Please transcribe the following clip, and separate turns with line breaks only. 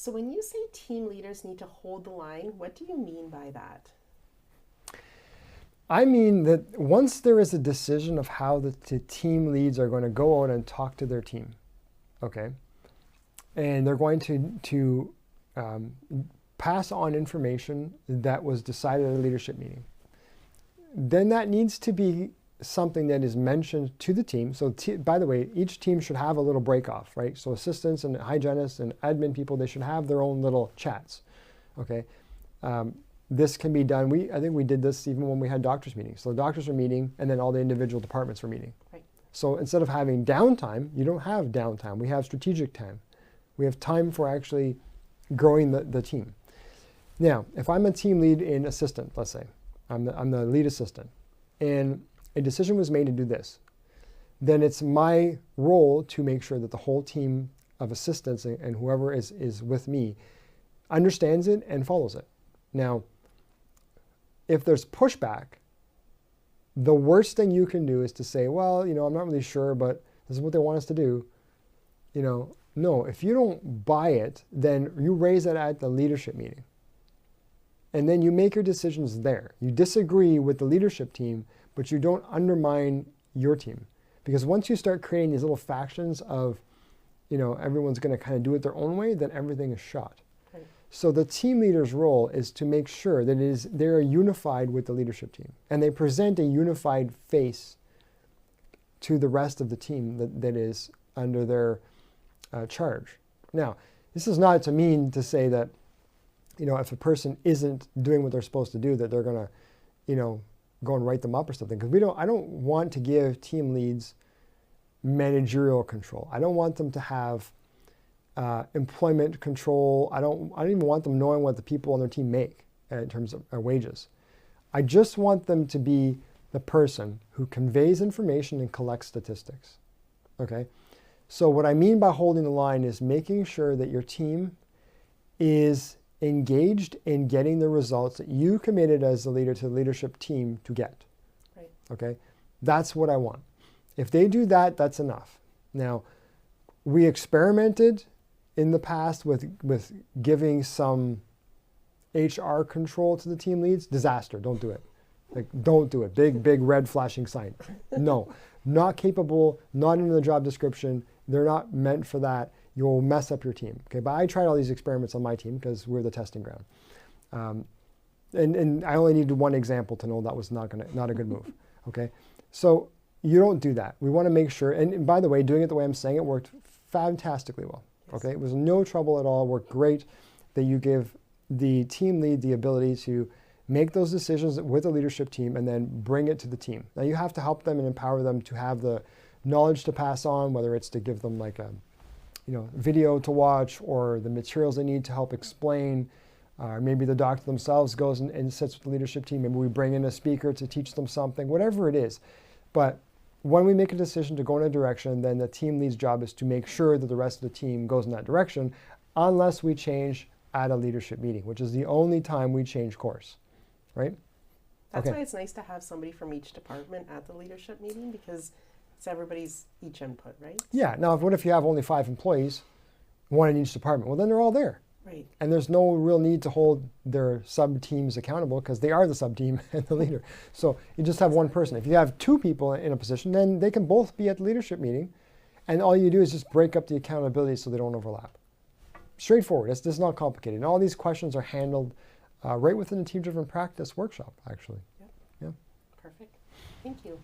So when you say team leaders need to hold the line, what do you mean by that?
I mean that once there is a decision of how the team leads are going to go out and talk to their team, okay, and they're going to pass on information that was decided at a leadership meeting, then that needs to be something that is mentioned to the team. So by the way, each team should have a little break off, right? So assistants and hygienists and admin people, they should have their own little chats, okay? This can be done. I think we did this even when we had doctors meetings. So the doctors were meeting and then all the individual departments were meeting.
Right.
So instead of having downtime, you don't have downtime. We have strategic time. We have time for actually growing the team. Now, if I'm a team lead in assistant, let's say, I'm the lead assistant, and a decision was made to do this, then it's my role to make sure that the whole team of assistants and whoever is with me understands it and follows it. Now, if there's pushback, the worst thing you can do is to say, well, I'm not really sure, but this is what they want us to do. No, if you don't buy it, then you raise it at the leadership meeting. And then you make your decisions there. You disagree with the leadership team, but you don't undermine your team. Because once you start creating these little factions of, everyone's going to kind of do it their own way, then everything is shot.
Right.
So the team leader's role is to make sure that they're unified with the leadership team. And they present a unified face to the rest of the team that is under their charge. Now, this is not to mean to say that, if a person isn't doing what they're supposed to do, that they're going to, go and write them up or something. Because I don't want to give team leads managerial control. I don't want them to have employment control. I don't even want them knowing what the people on their team make in terms of wages. I just want them to be the person who conveys information and collects statistics. Okay? So what I mean by holding the line is making sure that your team is engaged in getting the results that you committed as the leader to the leadership team to get.
Right.
Okay? That's what I want. If they do that, that's enough. Now, we experimented in the past with giving some HR control to the team leads. Disaster. Don't do it. Don't do it. Big red flashing sign. No. Not capable, not in the job description. They're not meant for that. You'll mess up your team. Okay, but I tried all these experiments on my team because we're the testing ground. And I only needed one example to know that was not a good move. Okay, so you don't do that. We want to make sure, and by the way, doing it the way I'm saying it worked fantastically well.
Yes.
Okay, it was no trouble at all. It worked great that you give the team lead the ability to make those decisions with the leadership team and then bring it to the team. Now you have to help them and empower them to have the knowledge to pass on, whether it's to give them like a video to watch or the materials they need to help explain. Maybe the doctor themselves goes and sits with the leadership team. Maybe we bring in a speaker to teach them something, whatever it is. But when we make a decision to go in a direction, then the team lead's job is to make sure that the rest of the team goes in that direction, unless we change at a leadership meeting, which is the only time we change course, right?
That's why it's nice to have somebody from each department at the leadership meeting, because it's everybody's each input, right?
Yeah. Now, what if you have only 5 employees, one in each department? Well, then they're all there.
Right.
And there's no real need to hold their sub-teams accountable because they are the sub-team and the leader. So you just have one person. If you have 2 people in a position, then they can both be at the leadership meeting. And all you do is just break up the accountability so they don't overlap. Straightforward. It's not complicated. And all these questions are handled right within the team-driven practice workshop, actually.
Yep.
Yeah.
Perfect. Thank you.